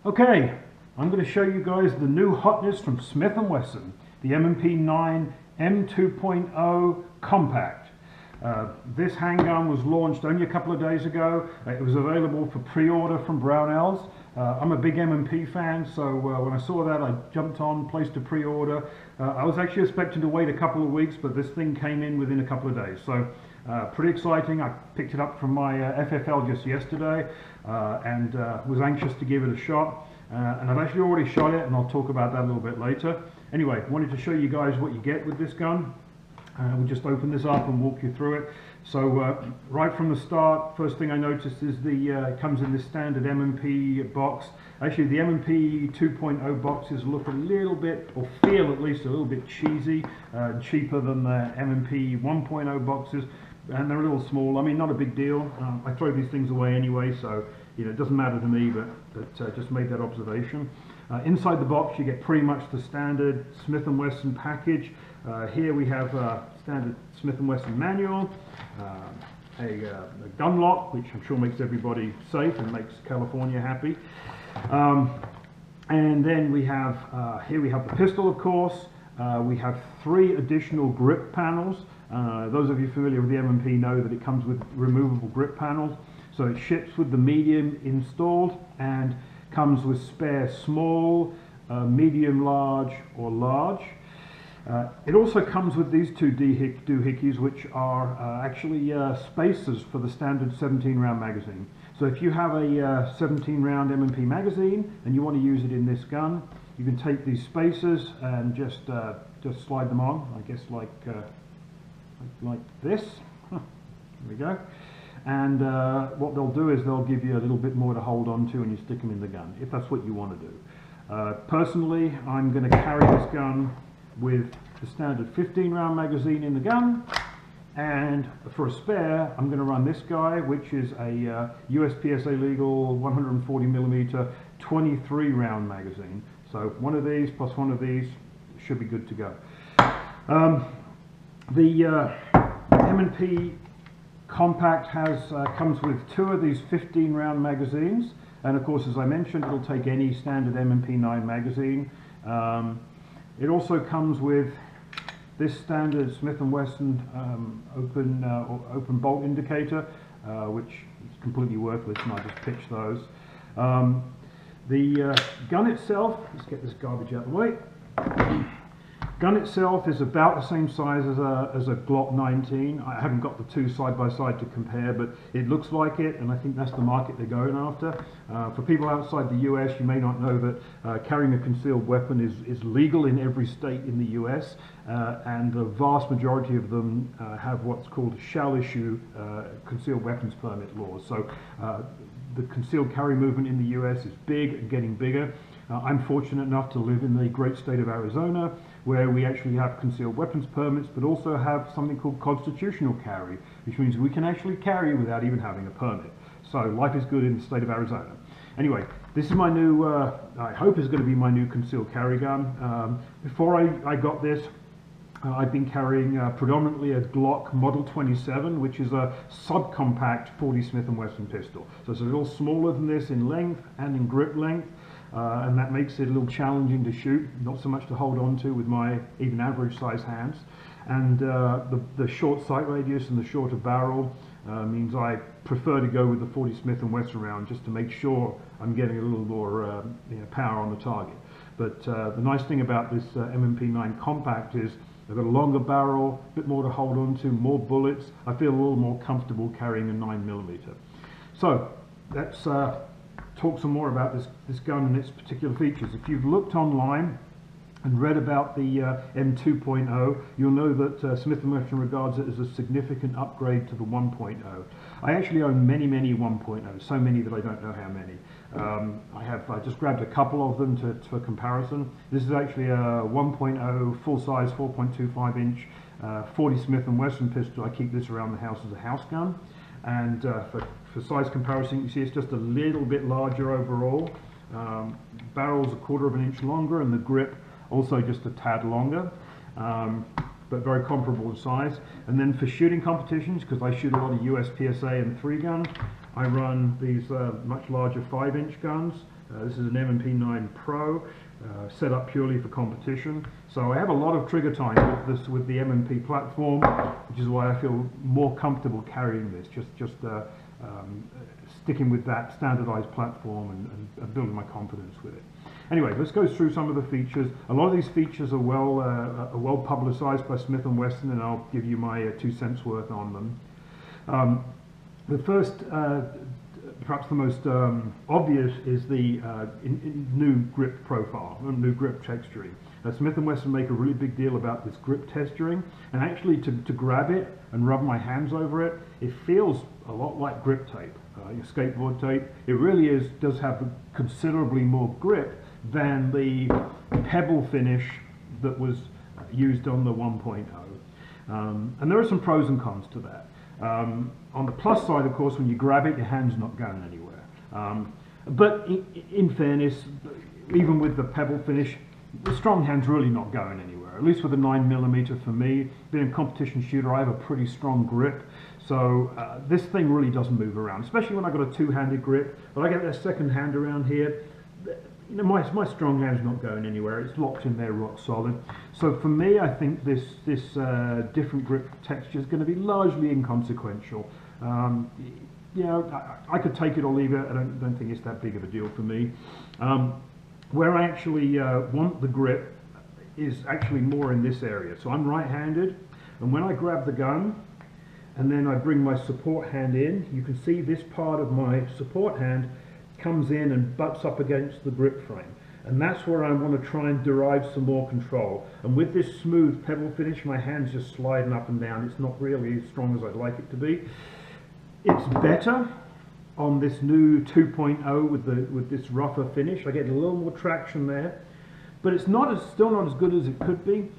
Okay, I'm going to show you guys the new hotness from Smith Wesson, the M&P9 M2.0 Compact. This handgun was launched only a couple of days ago. It was available for pre-order from Brownells. I'm a big M&P fan, so when I saw that I jumped on, placed a pre-order. I was actually expecting to wait a couple of weeks, but this thing came in within a couple of days. So pretty exciting. I picked it up from my FFL just yesterday and was anxious to give it a shot. And I've actually already shot it, and I'll talk about that a little bit later. Anyway, wanted to show you guys what you get with this gun. We'll just open this up and walk you through it. So right from the start, first thing I noticed is it comes in this standard M&P box. Actually, the M&P 2.0 boxes look a little bit, or feel at least a little bit cheesy, cheaper than the M&P 1.0 boxes, and they're a little small. I mean, not a big deal. I throw these things away anyway, so it doesn't matter to me, but just made that observation. Inside the box you get pretty much the standard Smith & Wesson package. Here we have a standard Smith & Wesson manual, a gun lock, which I'm sure makes everybody safe and makes California happy. And then we have, here we have the pistol, of course. We have 3 additional grip panels. Those of you familiar with the M&P know that it comes with removable grip panels. So it ships with the medium installed and comes with spare small, medium large or large. It also comes with these 2 doohickeys, which are actually spacers for the standard 17 round magazine. So if you have a 17 round M&P magazine and you want to use it in this gun, you can take these spacers and just slide them on, I guess like this. There we go. And what they'll do is they'll give you a little bit more to hold on to, and you stick them in the gun, if that's what you want to do. Personally, I'm going to carry this gun with the standard 15 round magazine in the gun, and for a spare I'm going to run this guy, which is a USPSA legal 140mm 23 round magazine. So one of these plus one of these should be good to go. The M&P Compact comes with 2 of these 15 round magazines, and of course, as I mentioned, it'll take any standard M&P9 magazine. It also comes with this standard Smith & Wesson open bolt indicator, which is completely worthless, and I just pitched those. The gun itself, let's get this garbage out of the way. Gun itself is about the same size as a Glock 19. I haven't got the 2 side by side to compare, but it looks like it, and I think that's the market they're going after. For people outside the US, you may not know that carrying a concealed weapon is legal in every state in the US, and the vast majority of them have what's called shall issue concealed weapons permit laws. So the concealed carry movement in the US is big and getting bigger. I'm fortunate enough to live in the great state of Arizona, where we actually have concealed weapons permits, but also have something called constitutional carry, which means we can actually carry without even having a permit. So life is good in the state of Arizona. Anyway, this is my new, I hope is going to be my new concealed carry gun. Before I got this, I've been carrying predominantly a Glock Model 27, which is a subcompact 40 Smith & Wesson pistol. So it's a little smaller than this in length and in grip length. And that makes it a little challenging to shoot, not so much to hold on to with my even average size hands. And the short sight radius and the shorter barrel means I prefer to go with the 40 Smith & Wesson round, just to make sure I'm getting a little more power on the target. But the nice thing about this M&P9 Compact is I've got a longer barrel, a bit more to hold on to, more bullets. I feel a little more comfortable carrying a 9mm. So let's talk some more about this gun and its particular features. If you've looked online and read about the M2.0, you'll know that Smith & Wesson regards it as a significant upgrade to the 1.0. I actually own many 1.0s, so many that I don't know how many. I just grabbed a couple of them for comparison. This is actually a 1.0 full-size 4.25 inch 40 Smith & Wesson pistol. I keep this around the house as a house gun, and for size comparison, you see it's just a little bit larger overall. Barrel's a 1/4 of an inch longer, and the grip also just a tad longer, but very comparable in size. And then for shooting competitions, because I shoot a lot of USPSA and 3 gun, I run these much larger 5-inch guns. This is an M&P9 Pro, set up purely for competition. So I have a lot of trigger time with the M&P platform, which is why I feel more comfortable carrying this, just sticking with that standardized platform and building my confidence with it. Anyway, let's go through some of the features. A lot of these features are well publicized by Smith Wesson, and I'll give you my 2 cents worth on them. The first, perhaps the most obvious, is the new grip profile, new grip texturing. Smith Wesson make a really big deal about this grip texturing, and actually to grab it and rub my hands over it, it feels a lot like grip tape, your skateboard tape. It really does have considerably more grip than the pebble finish that was used on the 1.0. And there are some pros and cons to that. On the plus side, of course, when you grab it, your hand's not going anywhere. But in fairness, even with the pebble finish, the strong hand's really not going anywhere. At least with a 9mm for me, being a competition shooter, I have a pretty strong grip. So this thing really doesn't move around, especially when I've got a two-handed grip. But I get that second hand around here, you know, my strong hand's not going anywhere. It's locked in there rock solid. So for me, I think this different grip texture is going to be largely inconsequential. You know, I could take it or leave it. I don't think it's that big of a deal for me. Where I actually want the grip is actually more in this area. So I'm right-handed, and when I grab the gun and then I bring my support hand in, you can see this part of my support hand comes in and butts up against the grip frame, and that's where I want to try and derive some more control. And with this smooth pebble finish, my hand's just sliding up and down. It's not really as strong as I'd like it to be. It's better on this new 2.0 with this rougher finish. I get a little more traction there, but it's still not as good as it could be.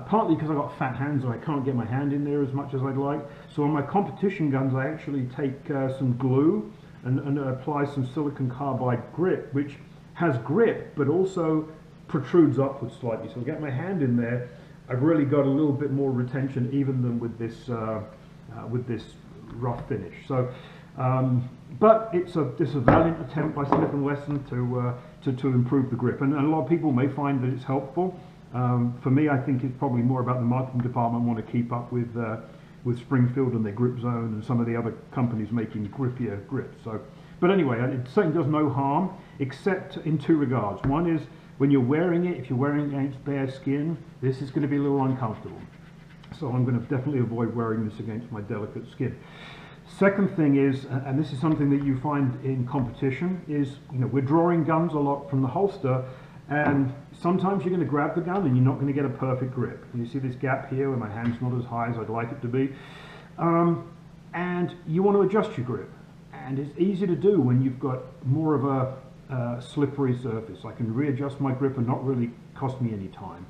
Partly because I've got fat hands and I can't get my hand in there as much as I'd like. So on my competition guns, I actually take some glue and apply some silicon carbide grip, which has grip but also protrudes upwards slightly. So to get my hand in there, I've really got a little bit more retention even than with this rough finish. So, but it's a valiant attempt by Smith Wesson to improve the grip, and a lot of people may find that it's helpful. For me, I think it's probably more about the marketing department want to keep up with Springfield and their grip zone and some of the other companies making grippier grips. So, but anyway, it certainly does no harm, except in 2 regards. One is when you're wearing it, if you're wearing it against bare skin, this is going to be a little uncomfortable. So I'm going to definitely avoid wearing this against my delicate skin. Second thing is, and this is something that you find in competition, is, you know, we're drawing guns a lot from the holster, and sometimes you're going to grab the gun and you're not going to get a perfect grip. You see this gap here where my hand's not as high as I'd like it to be. And you want to adjust your grip. And it's easy to do when you've got more of a slippery surface. I can readjust my grip and not really cost me any time.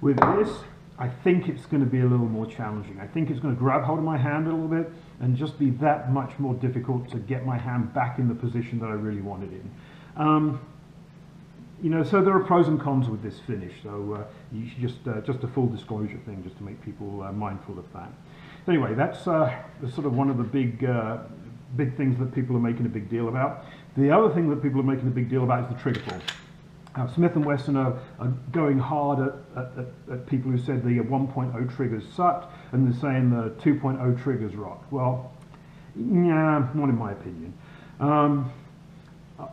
With this, I think it's going to be a little more challenging. I think it's going to grab hold of my hand a little bit and just be that much more difficult to get my hand back in the position that I really want it in. You know, so there are pros and cons with this finish. So you should just a full disclosure thing, just to make people mindful of that. Anyway, that's sort of one of the big things that people are making a big deal about. The other thing that people are making a big deal about is the trigger pull. Smith Wesson are going hard at people who said the 1.0 triggers sucked, and they're saying the 2.0 triggers rock. Well, yeah, not in my opinion.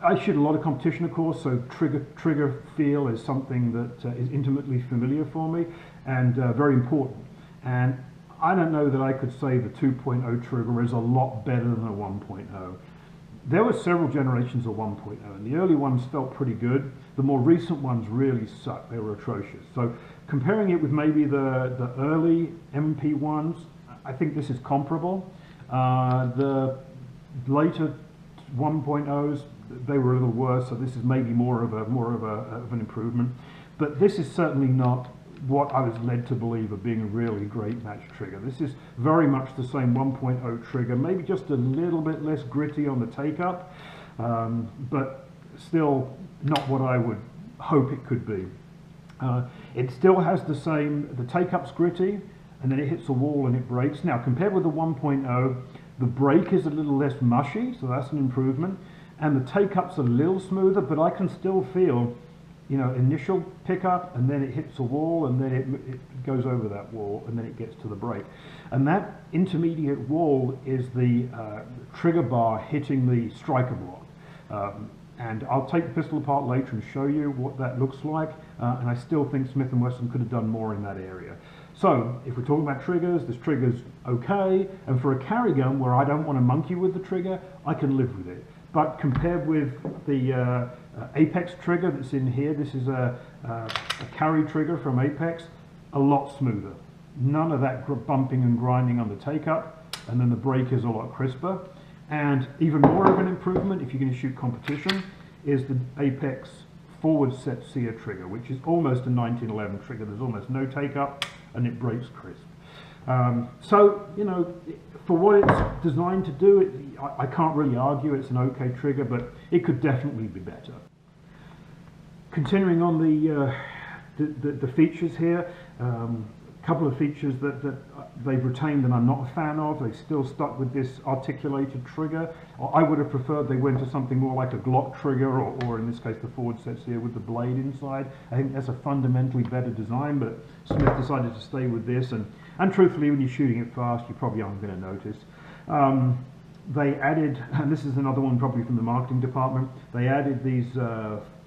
I shoot a lot of competition, of course, so trigger feel is something that is intimately familiar for me and very important. And I don't know that I could say the 2.0 trigger is a lot better than a 1.0. There were several generations of 1.0, and the early ones felt pretty good. The more recent ones really sucked. They were atrocious. So comparing it with maybe the early M&P ones, I think this is comparable. The later 1.0s, they were a little worse, so this is maybe more of an improvement. But this is certainly not what I was led to believe of being a really great match trigger. This is very much the same 1.0 trigger, maybe just a little bit less gritty on the take-up, but still not what I would hope it could be. It still has the take-up's gritty, and then it hits a wall and it breaks. Now, compared with the 1.0, the break is a little less mushy, so that's an improvement. and the take-up's a little smoother, but I can still feel, you know, initial pickup, and then it hits a wall, and then it goes over that wall, and then it gets to the brake. And that intermediate wall is the trigger bar hitting the striker block. And I'll take the pistol apart later and show you what that looks like, and I still think Smith & Wesson could have done more in that area. So, if we're talking about triggers, this trigger's okay, and for a carry gun where I don't want to monkey with the trigger, I can live with it. But compared with the Apex trigger that's in here, this is a carry trigger from Apex, a lot smoother. None of that bumping and grinding on the take-up, and then the brake is a lot crisper. And even more of an improvement, if you're going to shoot competition, is the Apex forward set sear trigger, which is almost a 1911 trigger. There's almost no take-up, and it breaks crisp. So, you know, for what it's designed to do, I can't really argue it's an okay trigger, but it could definitely be better. Continuing on the features here, a couple of features that they've retained and I'm not a fan of. They still stuck with this articulated trigger. I would have preferred they went to something more like a Glock trigger, or in this case the forward sets here with the blade inside. I think that's a fundamentally better design, but Smith decided to stay with this, and truthfully, when you're shooting it fast, you probably aren't going to notice. They added, and this is another one probably from the marketing department, they added these,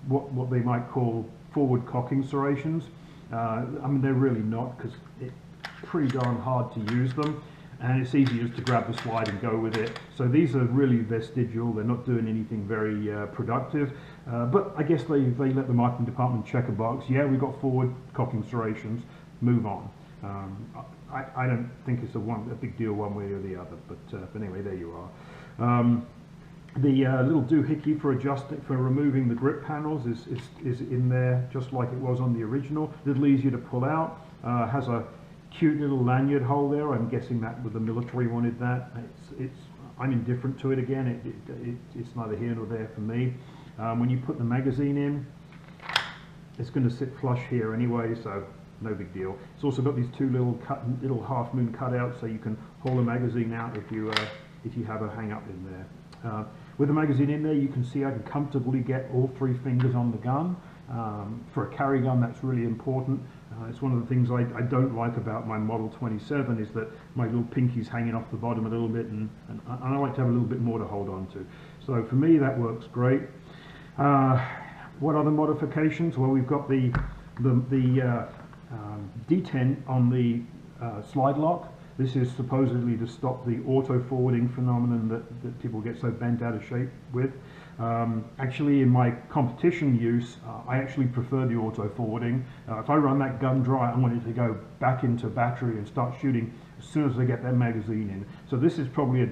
what they might call forward cocking serrations. I mean, they're really not, because it's pretty darn hard to use them, and it's easy just to grab the slide and go with it. So these are really vestigial. They're not doing anything very productive, but I guess they let the marketing department check a box. Yeah, we've got forward cocking serrations, move on. I don't think it's a big deal one way or the other, but anyway, there you are. The little doohickey for adjusting, for removing the grip panels is in there, just like it was on the original. A little easier to pull out. Has a cute little lanyard hole there. I'm guessing that the military wanted that. I'm indifferent to it again. It's neither here nor there for me. When you put the magazine in, it's going to sit flush here anyway, so no big deal. It's also got these two little half moon cutouts, so you can haul the magazine out if you have a hang up in there. With the magazine in there, you can see I can comfortably get all three fingers on the gun. For a carry gun, that's really important. It's one of the things I don't like about my Model 27 is that my little pinky's hanging off the bottom a little bit, and I like to have a little bit more to hold on to. So for me, that works great. What other modifications? Well, we've got the detent on the slide lock. This is supposedly to stop the auto-forwarding phenomenon that people get so bent out of shape with. Actually, in my competition use, I actually prefer the auto-forwarding. If I run that gun dry, I want it to go back into battery and start shooting as soon as I get that magazine in. So this is probably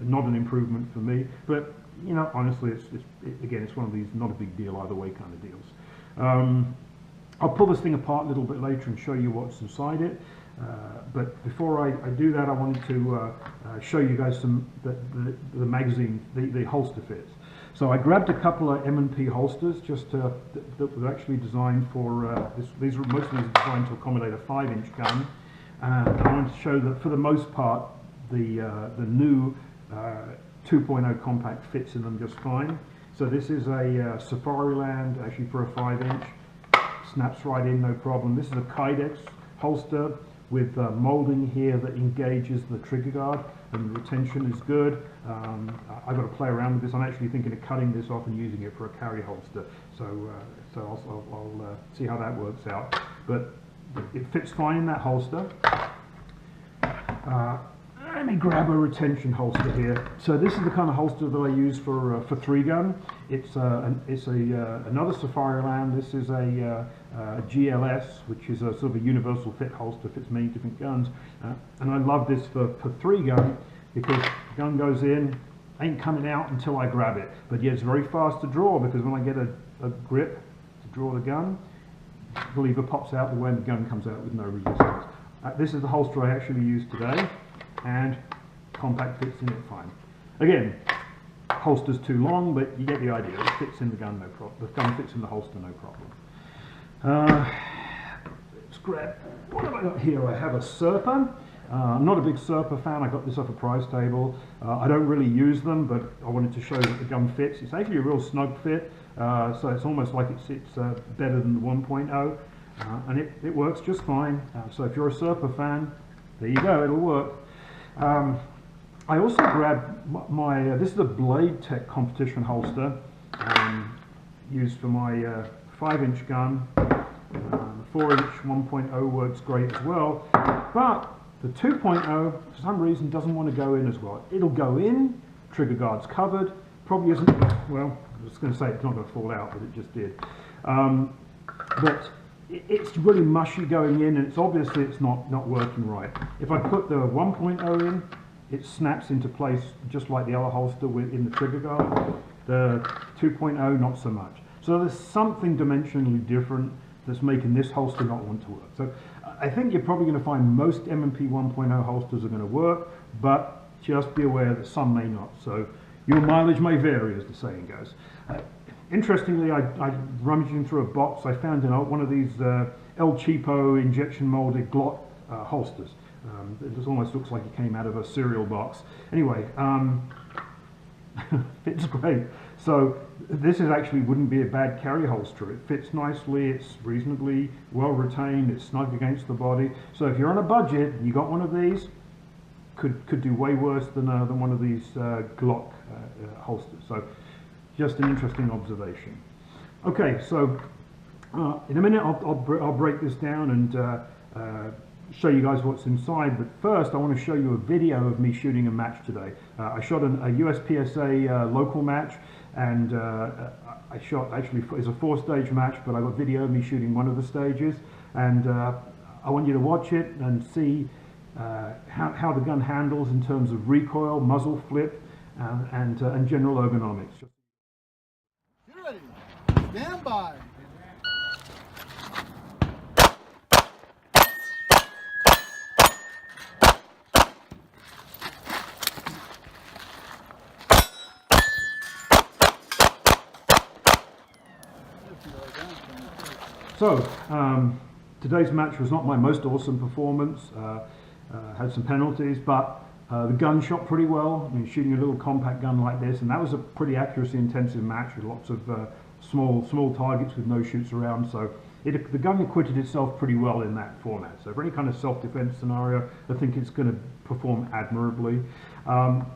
not an improvement for me, but you know, honestly, again, it's one of these not a big deal either way kind of deals. I'll pull this thing apart a little bit later and show you what's inside it. But before I do that, I wanted to show you guys the magazine, the holster fits. So I grabbed a couple of M&P holsters that were actually designed for most of these are designed to accommodate a 5-inch gun. And I wanted to show that for the most part, the new 2.0 compact fits in them just fine. So this is a Safariland, actually for a 5-inch. Snaps right in, no problem. This is a Kydex holster with molding here that engages the trigger guard, and the retention is good. I've got to play around with this. I'm actually thinking of cutting this off and using it for a carry holster. So I'll see how that works out. But it fits fine in that holster. Let me grab a retention holster here. So this is the kind of holster that I use for 3-gun. It's another Safariland. This is a GLS, which is a sort of a universal fit holster, fits many different guns. And I love this for 3-gun because the gun goes in, ain't coming out until I grab it. But yeah, it's very fast to draw because when I get a grip to draw the gun, the lever pops out the way and the gun comes out with no resistance. This is the holster I actually use today, and compact fits in it fine. Again, holster's too long, but you get the idea. It fits in the gun, no problem. The gun fits in the holster, no problem. Let's grab, what have I got here? I have a Serpa. I'm not a big Serpa fan. I got this off a price table. I don't really use them, but I wanted to show that the gun fits. It's actually a real snug fit, so it's almost like it's better than the 1.0, and it works just fine. So if you're a Serpa fan, there you go, it'll work. I also grabbed my, this is a Blade Tech competition holster, used for my 5-inch gun. The 4-inch 1.0 works great as well, but the 2.0 for some reason doesn't want to go in as well. It'll go in, trigger guard's covered, probably isn't, well, I was going to say it's not going to fall out, but it just did. But it's really mushy going in, and it's obviously it's not working right. If I put the 1.0 in, it snaps into place just like the other holster in the trigger guard. The 2.0, not so much. So there's something dimensionally different that's making this holster not want to work. So I think you're probably going to find most M&P 1.0 holsters are going to work, but just be aware that some may not. So your mileage may vary, as the saying goes. Interestingly, I rummaging through a box, I found one of these El Cheapo injection molded Glock holsters. It almost looks like it came out of a cereal box. Anyway, fits great. So this actually wouldn't be a bad carry holster. It fits nicely, it's reasonably well retained, it's snug against the body. So if you're on a budget and you got one of these, could do way worse than one of these Glock holsters. So just an interesting observation. Okay, so in a minute I'll break this down and show you guys what's inside, but first I want to show you a video of me shooting a match today. I shot a USPSA local match, and I shot, actually, it's a 4-stage match, but I got video of me shooting one of the stages, and I want you to watch it and see how the gun handles in terms of recoil, muzzle flip, and general ergonomics. Get ready, stand by. So, today's match was not my most awesome performance, had some penalties, but the gun shot pretty well. I mean, shooting a little compact gun like this, and that was a pretty accuracy intensive match with lots of small targets with no shoots around, so the gun acquitted itself pretty well in that format. So for any kind of self-defense scenario, I think it's going to perform admirably.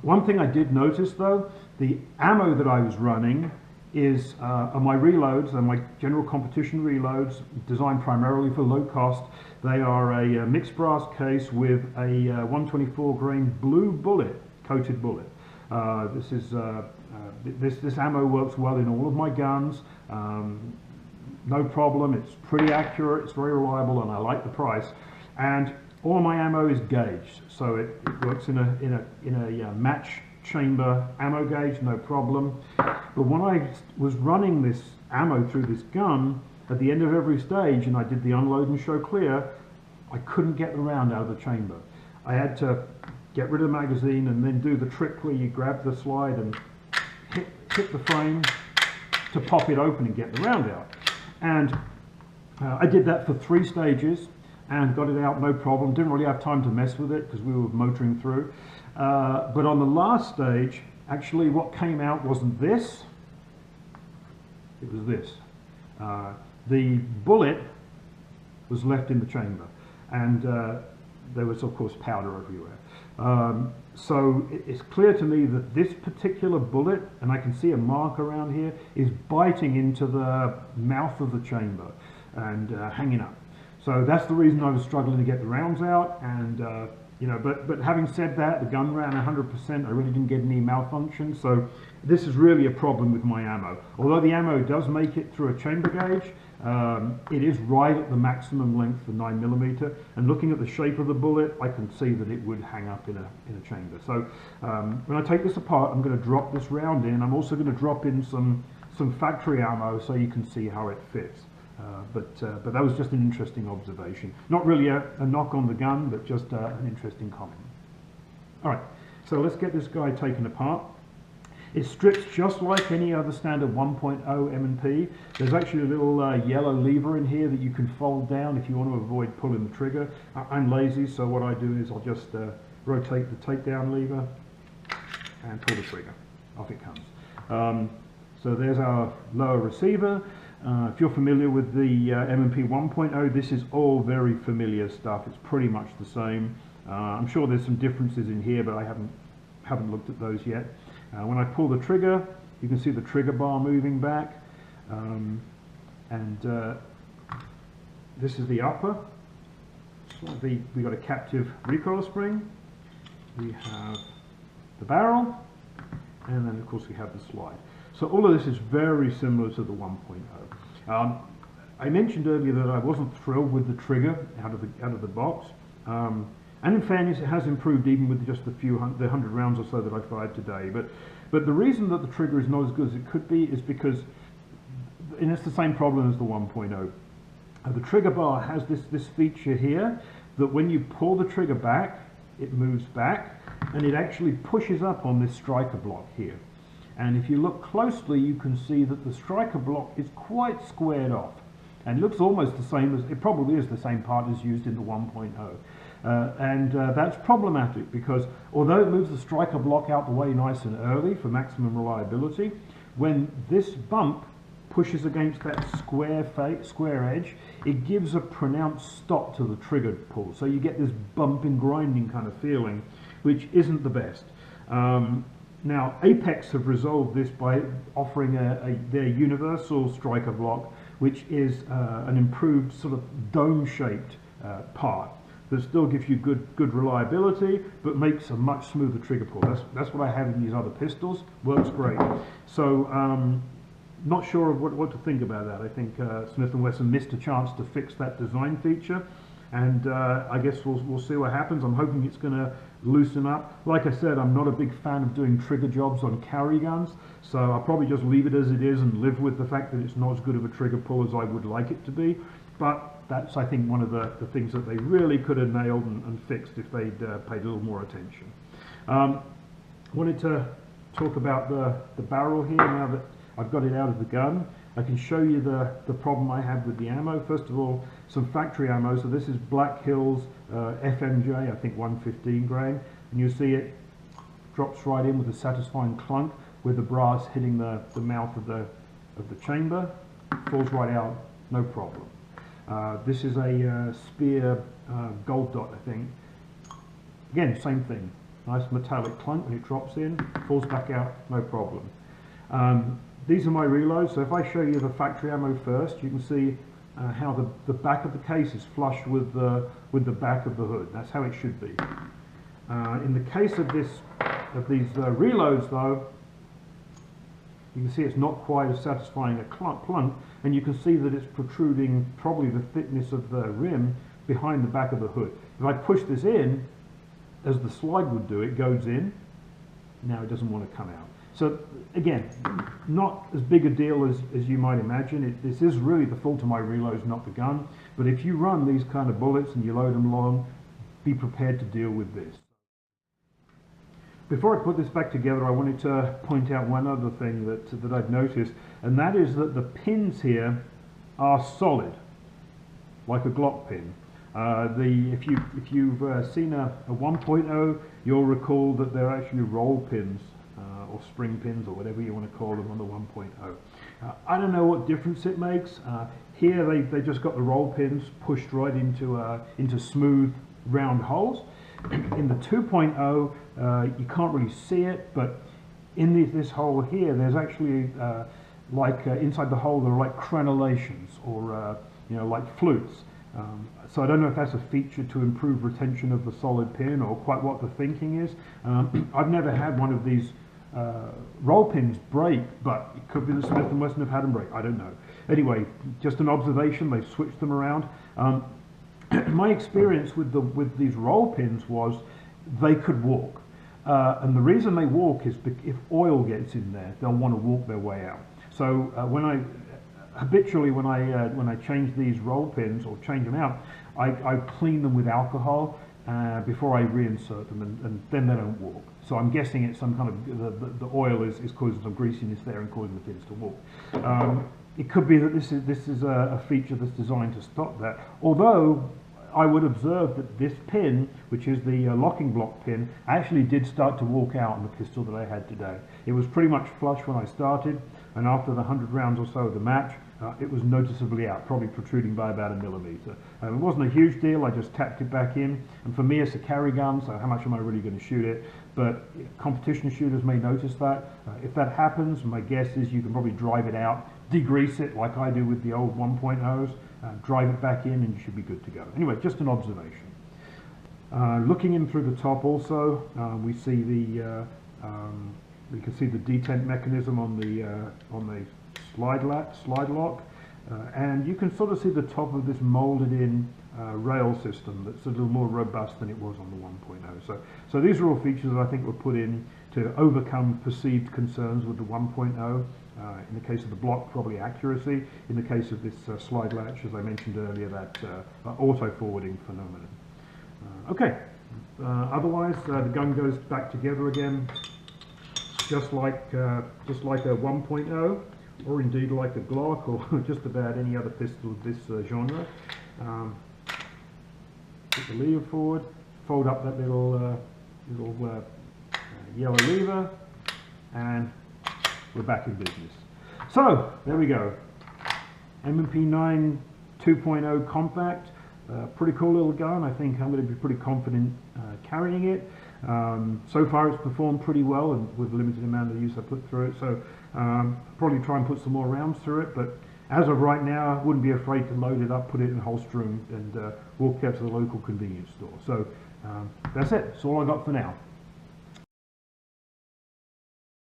One thing I did notice though, the ammo that I was running is my reloads and my general competition reloads, designed primarily for low cost. They are a mixed brass case with a 124 grain blue bullet, coated bullet. This ammo works well in all of my guns, no problem. It's pretty accurate, it's very reliable, and I like the price. And all my ammo is gauged, so it works in a match chamber ammo gauge, no problem. But when I was running this ammo through this gun, at the end of every stage, and I did the unload and show clear, I couldn't get the round out of the chamber. I had to get rid of the magazine and then do the trick where you grab the slide and hit the frame to pop it open and get the round out. And I did that for 3 stages and got it out no problem. Didn't really have time to mess with it because we were motoring through. But on the last stage, actually what came out wasn't this, it was this. The bullet was left in the chamber, and there was of course powder everywhere. So it's clear to me that this particular bullet, and I can see a mark around here, is biting into the mouth of the chamber and hanging up. So that's the reason I was struggling to get the rounds out. And you know, but having said that, the gun ran 100%. I really didn't get any malfunction. So this is really a problem with my ammo. Although the ammo does make it through a chamber gauge, it is right at the maximum length for 9mm. And looking at the shape of the bullet, I can see that it would hang up in a chamber. So when I take this apart, I'm going to drop this round in. I'm also going to drop in some factory ammo so you can see how it fits. But that was just an interesting observation. Not really a knock on the gun, but just an interesting comment. All right, so let's get this guy taken apart. It strips just like any other standard 1.0 M&P. There's actually a little yellow lever in here that you can fold down if you want to avoid pulling the trigger. I'm lazy, so what I do is I'll just rotate the takedown lever and pull the trigger. Off it comes. So there's our lower receiver. If you're familiar with the M&P 1.0, this is all very familiar stuff. It's pretty much the same. I'm sure there's some differences in here, but I haven't looked at those yet. When I pull the trigger, you can see the trigger bar moving back, this is the upper. So we've got a captive recoil spring. We have the barrel, and then of course we have the slide. So all of this is very similar to the 1.0. I mentioned earlier that I wasn't thrilled with the trigger out of the box. And in fairness, it has improved even with just the 100 rounds or so that I fired today. But the reason that the trigger is not as good as it could be is because, and it's the same problem as the 1.0. The trigger bar has this feature here that when you pull the trigger back, it moves back, and it actually pushes up on this striker block here. And if you look closely, you can see that the striker block is quite squared off, and looks almost the same as, it probably is the same part as used in the 1.0. That's problematic because although it moves the striker block out the way nice and early for maximum reliability, when this bump pushes against that square edge, it gives a pronounced stop to the trigger pull. So you get this bumping, grinding kind of feeling, which isn't the best. Now, Apex have resolved this by offering their universal striker block, which is an improved sort of dome-shaped part that still gives you good reliability, but makes a much smoother trigger pull. That's what I have in these other pistols. Works great. So, not sure of what to think about that. I think Smith & Wesson missed a chance to fix that design feature, and I guess we'll see what happens. I'm hoping it's going to loosen up. Like I said, I'm not a big fan of doing trigger jobs on carry guns, so I'll probably just leave it as it is and live with the fact that it's not as good of a trigger pull as I would like it to be. But that's, I think, one of the things that they really could have nailed and fixed if they'd paid a little more attention. Wanted to talk about the barrel here now that I've got it out of the gun. I can show you the problem I have with the ammo. First of all, some factory ammo. So this is Black Hills FMJ, I think 115 grain. And you see it drops right in with a satisfying clunk with the brass hitting the mouth of the chamber. Falls right out, no problem. This is a Spear Gold Dot, I think. Again, same thing. Nice metallic clunk when it drops in, falls back out, no problem. These are my reloads, so if I show you the factory ammo first, you can see how the back of the case is flush with the back of the hood. That's how it should be. In the case of these reloads though, you can see it's not quite as satisfying a plunk, and you can see that it's protruding probably the thickness of the rim behind the back of the hood. If I push this in, as the slide would do, it goes in. Now it doesn't want to come out. So again, not as big a deal as you might imagine. This is really the fault of my reloads, not the gun. But if you run these kind of bullets and you load them long, be prepared to deal with this. Before I put this back together, I wanted to point out one other thing that I've noticed, and that is that the pins here are solid, like a Glock pin. If you've seen a 1.0, you'll recall that they're actually roll pins, or spring pins, or whatever you want to call them on the 1.0. I don't know what difference it makes. Here they just got the roll pins pushed right into smooth round holes. In the 2.0, you can't really see it, but in this hole here, there's actually inside the hole there are like crenellations, or like flutes. So I don't know if that's a feature to improve retention of the solid pin, or quite what the thinking is. I've never had one of these roll pins break, but it could be that Smith & Wesson have had them break. I don't know. Anyway, just an observation. They've switched them around. My experience with these roll pins was they could walk, and the reason they walk is if oil gets in there, they'll want to walk their way out. So habitually when I change these roll pins or change them out, I clean them with alcohol before I reinsert them, and then they don't walk. So I'm guessing it's some kind of, the oil is causing some greasiness there and causing the pins to warp. It could be that this is a feature that's designed to stop that. Although I would observe that this pin, which is the locking block pin, actually did start to walk out on the pistol that I had today. It was pretty much flush when I started, and after the 100 rounds or so of the match, it was noticeably out, probably protruding by about 1 millimeter. It wasn't a huge deal, I just tapped it back in, and for me it's a carry gun, so how much am I really going to shoot it? But competition shooters may notice that. If that happens, my guess is you can probably drive it out, degrease it like I do with the old 1.0s, drive it back in, and you should be good to go. Anyway, just an observation. Looking in through the top also, we see the we can see the detent mechanism on the slide lock, and you can sort of see the top of this molded in rail system that's a little more robust than it was on the 1.0. So these are all features that I think were put in to overcome perceived concerns with the 1.0. In the case of the block, probably accuracy. In the case of this slide latch, as I mentioned earlier, that auto-forwarding phenomenon. Okay, otherwise the gun goes back together again, just like a 1.0, or indeed like a Glock, or just about any other pistol of this genre. Put the lever forward, fold up that little yellow lever, and we're back in business. So there we go, M&P9 2.0 compact, pretty cool little gun. I think I'm going to be pretty confident carrying it. So far it's performed pretty well, and with the limited amount of use I put through it, so probably try and put some more rounds through it, but as of right now I wouldn't be afraid to load it up, put it in a holster, and walk out to the local convenience store. So that's it, that's all I got for now.